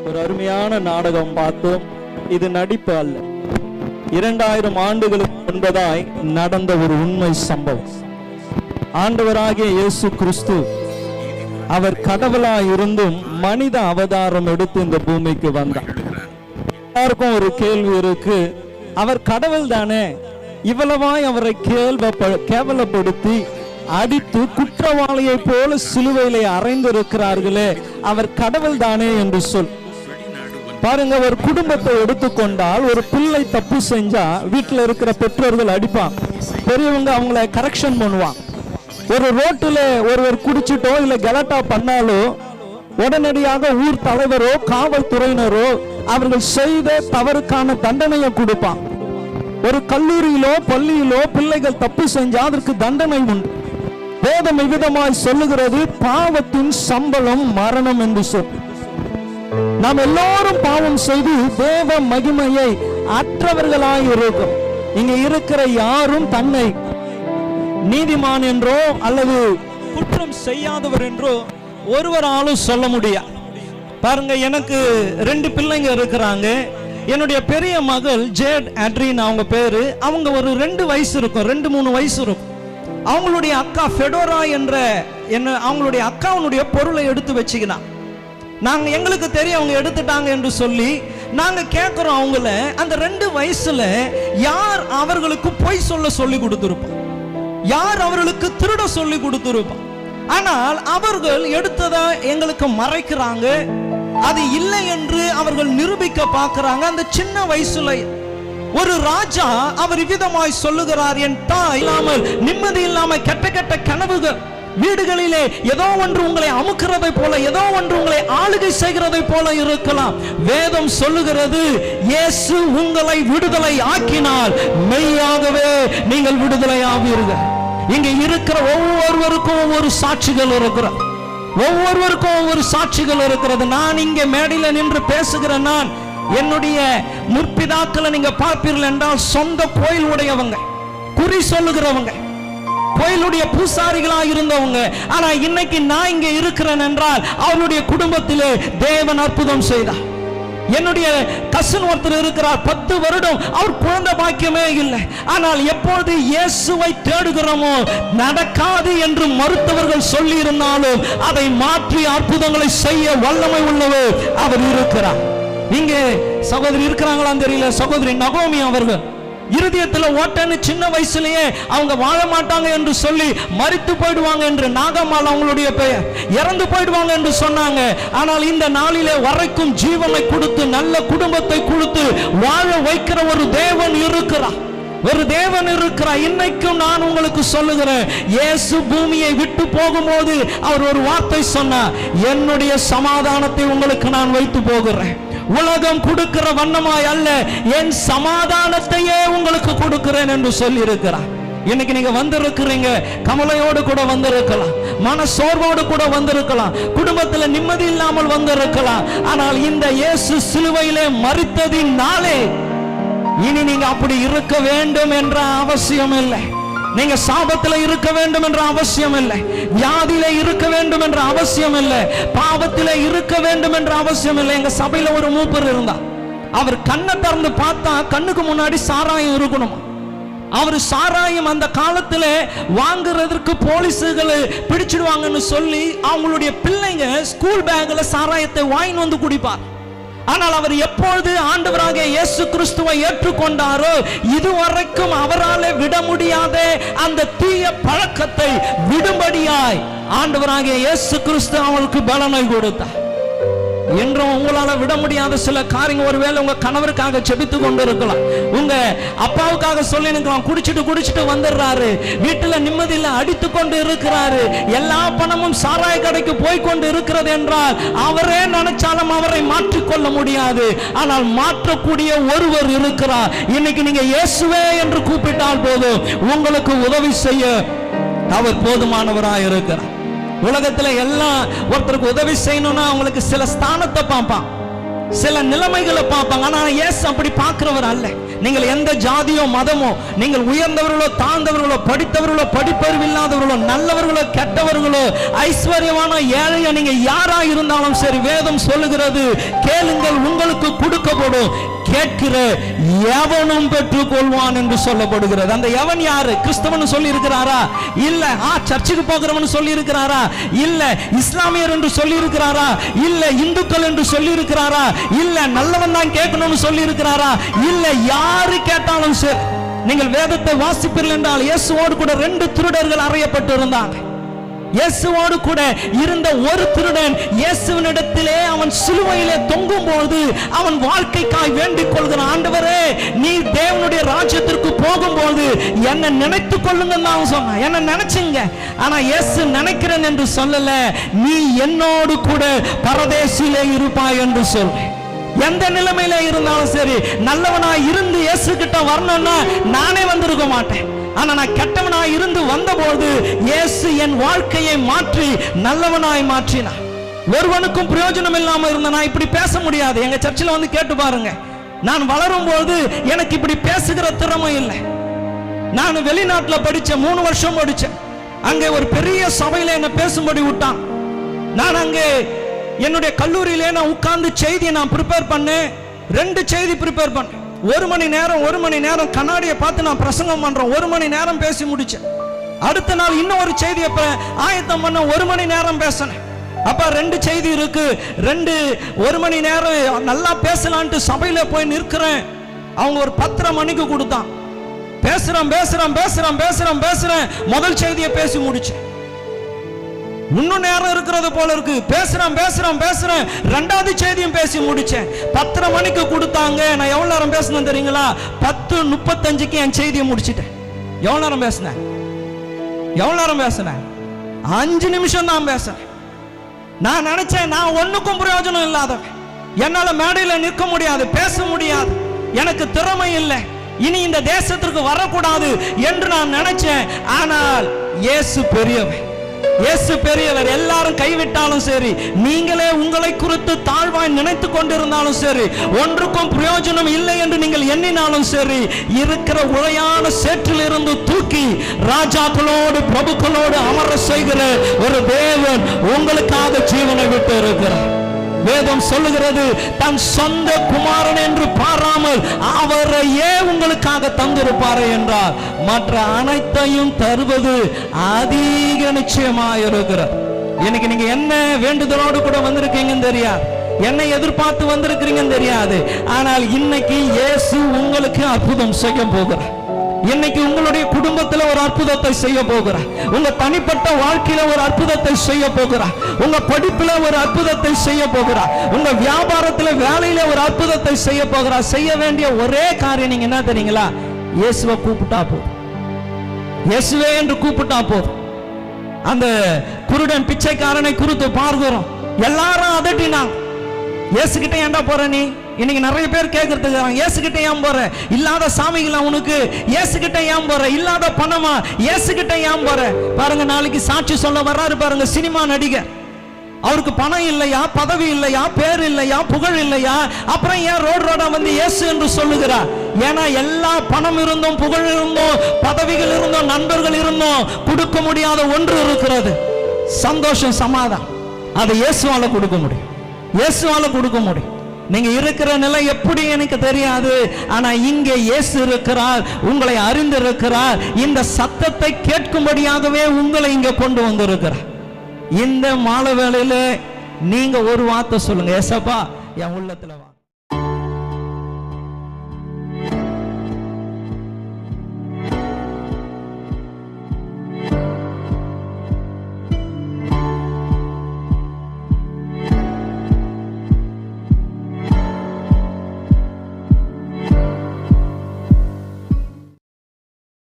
ஒரு அருமையான நாடகம் பார்த்தோம். இது நடிப்பு அல்ல, 2000 ஆண்டுகளுக்கு முன்பதாய் நடந்த ஒரு உண்மை சம்பவம். ஆண்டவராகிய இயேசு கிறிஸ்து அவர் கடவுளாய் இருந்தும் மனித அவதாரம் எடுத்து இந்த பூமிக்கு வந்தார். எல்லாருக்கும் ஒரு கேள்வி இருக்கு, அவர் கடவுள் தானே, இவ்வளவாய் அவரை கேவலப்படுத்தி அடித்து குற்றவாளியை போல சிலுவையிலே அறைந்திருக்கிறார்களே, அவர் கடவுள் தானே என்று சொல். பாருங்க, ஒரு குடும்பத்தை எடுத்துக்கொண்டால் ஒரு பிள்ளை தப்பு செஞ்சா வீட்டில் இருக்கிற பெற்றோர்கள் அடிப்பாங்க, பெரியவங்க அவங்கள கரெக்ஷன் பண்ணுவாங்க. ஒரு ரோட்டில் ஒருவர் குடிச்சிட்டோ இல்லை கலாட்டா பண்ணாலோ உடனடியாக ஊர் தலைவரோ காவல்துறையினரோ அவர்கள் செய்த தவறுக்கான தண்டனையை கொடுப்பாங்க. ஒரு கல்லூரியிலோ பள்ளியிலோ பிள்ளைகள் தப்பு செஞ்சா அதற்கு தண்டனை உண்டு. வேதம் இவ்விதமாய் சொல்லுகிறது, பாவத்தின் சம்பளம் மரணம் என்று சொல். நாம் எல்லோரும் பாவம் செய்து தேவ மகிமையை அற்றவர்களாய் இருக்கும். இங்க இருக்கிற யாரும் தன்னை நீதிமான் என்றோ அல்லது குற்றம் செய்யாதவர் என்றோ ஒருவராலும் சொல்ல முடியாது. பாருங்க, எனக்கு 2 பிள்ளைங்க இருக்கிறாங்க. என்னுடைய பெரிய மகள் ஜேட் அட்ரின் அவங்க பேரு. அவங்க ஒரு 2 வயசு இருக்கும், 2-3 வயசு இருக்கும். அவங்களுடைய அக்கா ஃபெடோரா என்ற அவங்களுடைய அக்காவுடைய பொருளை எடுத்து வச்சுக்கினா, நாங்க எங்களுக்கு தெரியும் அவங்க எடுத்துட்டாங்க என்று சொல்லி நாங்க கேட்கிறோம் அவங்கள, அந்த 2 வயசுல யார் அவர்களுக்கு பொய் சொல்ல சொல்லி கொடுத்திருப்போம், யார் அவர்களுக்கு திருட சொல்லி கொடுத்திருப்போம். ஆனால் அவர்கள் எடுத்ததை எங்களுக்கு மறைக்கிறாங்க, அது இல்லை என்று அவர்கள் நிரூபிக்க பார்க்கிறாங்க. அந்த சின்ன வயசுல ஒரு ராஜா அவர் விதமாய் சொல்லுகிறார், என் தாய் இல்லாமல் நிம்மதி இல்லாமல் கெட்ட கெட்ட கனவுகள், வீடுகளிலே ஏதோ ஒன்று உங்களை அமுக்கிறதை போல, ஏதோ ஒன்று உங்களை ஆளுகை செய்கிறதை போல இருக்கலாம். வேதம் சொல்லுகிறது, இயேசு உங்களை விடுதலை ஆக்கினால் மெய்யாகவே நீங்கள் விடுதலை ஆவீர்கள். இங்க இருக்கிற ஒவ்வொருவருக்கும் ஒவ்வொரு சாட்சிகள் இருக்கிறது, ஒவ்வொருவருக்கும் ஒவ்வொரு சாட்சிகள் இருக்கிறது. நான் இங்க மேடையில நின்று பேசுகிறேன், நான் என்னுடைய முற்பிதாக்களை நீங்க பார்ப்பீர்கள் என்றால் சொந்த கோயில் உடையவங்க, குறி சொல்லுகிறவங்க, கோயிலுடைய பூசாரிகளா இருந்தவங்க. ஆனா இன்னைக்கு நான் இங்க இருக்கிறேன் என்றால் அவருடைய குடும்பத்திலே தேவன் அற்புதம் செய்தார். என்னுடைய கசின் ஒருத்தர் இருக்கிறார், 10 வருடம் அவர் குழந்தை பாக்கியமே இல்லை. ஆனால் எப்பொழுது இயேசுவை தேடுகிறோமோ நடக்காது என்று மருத்துவர்கள் சொல்லி இருந்தாலும் அதை மாற்றி அற்புதங்களை செய்ய வல்லமை உள்ளவர் அவர் இருக்கிறார். இங்க சகோதரி இருக்கிறாங்களான்னு தெரியல, சகோதரி நகோமி அவர்கள் இருதயத்தில் ஓட்டன்னு சின்ன வயசுலயே அவங்க வாழ மாட்டாங்க என்று சொல்லி மரித்து போயிடுவாங்க என்று, நாகம்மாள் அவங்களுடைய பெயர், இறந்து போயிடுவாங்க என்று சொன்னாங்க. ஆனால் இந்த நாளிலே வரைக்கும் ஜீவனை கொடுத்து நல்ல குடும்பத்தை கொடுத்து வாழ வைக்கிற ஒரு தேவன் இருக்கிறார், ஒரு தேவன் இருக்கிறார். இன்னைக்கும் நான் உங்களுக்கு சொல்லுகிறேன், இயேசு பூமியை விட்டு போகும்போது அவர் ஒரு வார்த்தை சொன்னார், என்னுடைய சமாதானத்தை உங்களுக்கு நான் வைத்து போகிறேன், உலகம் கொடுக்கிற வண்ணமாய் அல்ல, என் சமாதானத்தையே உங்களுக்கு கொடுக்கிறேன் என்று சொல்லி இருக்கிறார். இன்னைக்கு நீங்க வந்திருக்கிறீங்க, கவலையோடு கூட வந்திருக்கலாம், மன சோர்வோடு கூட வந்திருக்கலாம், குடும்பத்தில் நிம்மதி இல்லாமல் வந்திருக்கலாம். ஆனால் இந்த இயேசு சிலுவையிலே மரித்ததினாலே இனி நீங்க அப்படி இருக்க வேண்டும் என்ற அவசியம் இல்லை, நீங்க சாபத்தில் இருக்க வேண்டும் என்ற அவசியம் இல்லை, வியாதியில இருக்க வேண்டும் என்ற அவசியம் இல்லை, பாவத்தில இருக்க வேண்டும் என்ற அவசியம் இல்லை. எங்க சபையில ஒரு மூப்பர் இருந்தா, அவர் கண்ணை திறந்து பார்த்தா கண்ணுக்கு முன்னாடி சாராயம் இருக்கணும். அவர் சாராயம் அந்த காலத்துல வாங்குறதுக்கு போலீஸுகள் பிடிச்சிடுவாங்கன்னு சொல்லி அவங்களுடைய பிள்ளைங்க ஸ்கூல் பேக்ல சாராயத்தை வாங்கி வந்து குடிப்பார். ஆனால் அவர் எப்பொழுது ஆண்டவராக இயேசு கிறிஸ்துவை ஏற்றுக்கொண்டாரோ இதுவரைக்கும் அவரால் விட முடியாத அந்த தீய பழக்கத்தை விடும்படியாய் ஆண்டவராக இயேசு கிறிஸ்து அவருக்கு பலனை கொடுத்தார். என்றும் உங்களால விட முடியாத சில காரியங்கள், ஒருவேளை உங்க கணவருக்காக செபித்து கொண்டு இருக்கலாம், உங்க அப்பாவுக்காக சொல்லி இருக்கலாம், குடிச்சிட்டு வந்துடுறாரு, வீட்டுல நிம்மதியில அடித்து கொண்டு இருக்கிறாரு, எல்லா பணமும் சாராய கடைக்கு போய் கொண்டு இருக்கிறது என்றால் அவரே நினைச்சாலும் அவரை மாற்றிக்கொள்ள முடியாது. ஆனால் மாற்றக்கூடிய ஒருவர் இருக்கிறார். இன்னைக்கு நீங்க இயேசுவே என்று கூப்பிட்டால் போதும், உங்களுக்கு உதவி செய்ய அவர் போதுமானவராய் இருக்கிறார். உலகத்துல எல்லாம் ஒருத்தருக்கு உதவி செய்யணும்னா அவங்களுக்கு சில ஸ்தானத்தை பார்ப்பான், சில நிலைமைகளை பார்ப்பாங்க. ஆனா இயேசு அப்படி பார்க்கிறவர் அல்ல. நீங்கள் எந்த ஜாதியோ மதமோ, நீங்கள் உயர்ந்தவர்களோ தாழ்ந்தவர்களோ, படித்தவர்களோ படிப்பறிவு இல்லாதவர்களோ, நல்லவர்களோ கெட்டவர்களோ, ஐஸ்வர்யமான ஏழையோ, நீங்க யாரா இருந்தாலும் சரி, வேதம் சொல்லுகிறது, கேளுங்கள் உங்களுக்கு கொடுக்கப்படும், கேட்கிற எவனும் பெற்றுக் கொள்வான் என்று சொல்லப்படுகிறது. அந்த எவன் யாரு? கிறிஸ்தவன் சொல்லி இருக்கிறாரா? இல்ல. சர்ச்சுக்கு போகிறவன் சொல்லி இருக்கிறாரா? இல்ல. இஸ்லாமியர் என்று சொல்லி இருக்கிறாரா? இல்ல. இந்துக்கள் என்று சொல்லி இருக்கிறாரா? இல்ல. நல்லவன் தான் கேட்கணும்னு சொல்லி இருக்கிறாரா? இல்ல. யாரு கேட்டாலும் சரி. நீங்கள் வேதத்தை வாசிப்பீர்கள் என்றால் இயேசுவோடு கூட 2 திருடர்கள் அறையப்பட்டு இருந்தாங்க. இயேசுவோடு கூட இருந்த ஒரு திருடன் இயேசுவினிடத்திலே அவன் சிலுவையிலே தொங்கும் போது அவன் வாழ்க்கைக்காய் வேண்டிக் கொள்கிறான், ஆண்டவரே நீர் தேவனுடைய ராஜ்யத்திற்கு போகும்போது என்ன நினைத்துக் கொள்ளுங்க தான் சொன்னான். என்ன நினைச்சுங்க. ஆனா இயேசு நினைக்கிறேன் என்று சொல்லல, நீ என்னோடு கூட பரதேசிலே இருப்பாய் என்று சொல்ற. எந்த நிலைமையில இருந்தாலும் சரி, நல்லவனாய் இருந்து இயேசு கிட்ட வரணும்னா நானே வந்திருக்க மாட்டேன். ஆனா நான் கெட்டவனாய் இருந்து வந்தபோது இயேசு என் வாழ்க்கையை மாற்றி நல்லவனாய் மாற்றினார். ஒருவனுக்கும் பிரயோஜனம் இல்லாம இருந்த நான் இப்படி பேச முடியாது. எங்க சர்ச்சில் வந்து கேட்டு பாருங்க, நான் வளரும் போது எனக்கு இப்படி பேசுகிற திறமை இல்லை. நான் வெளிநாட்டில் படிச்சேன், 3 வருஷம் படிச்சேன். அங்கே ஒரு பெரிய சபையில என்ன பேசும்படி விட்டான். நான் அங்கே என்னுடைய கல்லூரியிலே நான் உட்கார்ந்து செய்தியை நான் ப்ரிப்பேர் பண்ணேன். 2 செய்தி ப்ரிப்பேர் பண்ணேன். 1 மணி நேரம் கண்ணாடியை பார்த்து நான் பிரசங்கம் பண்றேன். 1 மணி நேரம் பேசி முடிச்சேன். அடுத்த நாள் இன்னொரு செய்தியை ஆயத்தம் பண்ண 1 மணி நேரம் பேசினேன். அப்ப 2 செய்தி இருக்கு. 1 மணி நேரம் நல்லா பேசலான்ட்டு சபையில போய் நிற்கிறேன். அவங்க ஒரு 10:30 மணிக்கு கொடுத்தான். பேசுறேன். முதல் செய்தியை பேசி முடிச்சேன். இன்னும் நேரம் இருக்கிறது போல இருக்கு. பேசுறேன். 2வது செய்தியும் பேசி முடிச்சேன். 10:30 மணிக்கு கொடுத்தாங்க. நான் எவ்வளவு நேரம் பேசினேன் தெரியுங்களா? 10:35க்கு என் செய்தியை முடிச்சிட்டேன். எவ்வளவு நேரம் பேசினேன்? 5 நிமிஷம் தான் பேசுறேன். நான் நினைச்சேன் நான் ஒண்ணுக்கும் பிரயோஜனம் இல்லாதவன், என்னால மேடையில் நிற்க முடியாது, பேச முடியாது, எனக்கு திறமை இல்லை, இனி இந்த தேசத்திற்கு வரக்கூடாது என்று நான் நினைச்சேன். ஆனால் இயேசு பெரியவர். எல்லாரும் கைவிட்டாலும் சரி, நீங்களே உங்களை குறித்து தாழ்வாய் நினைத்து கொண்டிருந்தாலும் சரி, ஒன்றுக்கும் பிரயோஜனம் இல்லை என்று நீங்கள் எண்ணினாலும் சரி, இருக்கிற உழையான சேற்றில் இருந்து தூக்கி ராஜாக்களோடு பிரபுக்களோடு அமர செய்கிற ஒரு தேவன் உங்களுக்காக ஜீவனை விட்டு இருக்கிறார். வேதம் சொல்லுகிறது, தன் சொந்த குமாரன் என்று பாராமல் அவரையே உங்களுக்காக தந்திருப்பாரு என்றார். மற்ற அனைத்தையும் தருவது அதிக நிச்சயமாயிருக்கிறார். இன்னைக்கு நீங்க என்ன வேண்டுதலோடு கூட வந்திருக்கீங்கன்னு தெரியாது, என்னை எதிர்பார்த்து வந்திருக்கிறீங்கன்னு தெரியாது. ஆனால் இன்னைக்கு இயேசு உங்களுக்கு அற்புதம் செய்ய போகிறார். இன்னைக்கு உங்களுடைய குடும்பத்தில் ஒரு அற்புதத்தை செய்ய போகிறார். உங்க தனிப்பட்ட வாழ்க்கையில ஒரு அற்புதத்தை செய்ய போகிறார். உங்க படிப்புல ஒரு அற்புதத்தை செய்ய போகிறார். உங்க வியாபாரத்துல வேலையில ஒரு அற்புதத்தை செய்ய போகிறார். செய்ய வேண்டிய ஒரே காரியம் நீங்க என்ன தெரியுங்களா? இயேசுவை கூப்பிட்டா போதும். இயேசுவே என்று கூப்பிட்டா போதும். அந்த குருடன் பிச்சைக்காரனை குறித்து பார்க்கிறோம். எல்லாரும் அதட்டினாங்க. இயேசு கிட்ட ஏண்டா போற நீ? இன்னைக்கு நிறைய பேர் கேட்கறதுக்கு, இயேசு கிட்ட ஏன் போற? இல்லாத சாமிகளா உனக்கு? இயேசு கிட்ட ஏன் போற? இல்லாத பணமா? இயேசு கிட்ட ஏன் போற? பாருங்க, நாளைக்கு சாட்சி சொல்ல வர்றாரு பாருங்க சினிமா நடிகர். அவருக்கு பணம் இல்லையா, பதவி இல்லையா, பேர் இல்லையா, புகழ் இல்லையா, அப்புறம் ஏன் ரோடா வந்து இயேசு என்று சொல்லுகிறார்? ஏன்னா எல்லா பணம் இருந்தும், புகழ் இருந்தும், பதவிகள் இருந்தும், நண்பர்கள் இருந்தும் கொடுக்க முடியாத ஒன்று இருக்கிறது, சந்தோஷம், சமாதானம். அதை இயேசுவால கொடுக்க முடியும். இயேசுவால கொடுக்க முடியும். நீங்க இருக்கிற நிலை எப்படி எனக்கு தெரியாது, ஆனா இங்கே இயேசு இருக்கிறார், உங்களை அறிந்திருக்கிறார். இந்த சத்தத்தை கேட்கும்படியாகவே உங்களை இங்க கொண்டு வந்திருக்கிறார். இந்த மாலை வேளையில நீங்க ஒரு வார்த்தை சொல்லுங்க, ஏசப்பா என் உள்ளத்துல வா.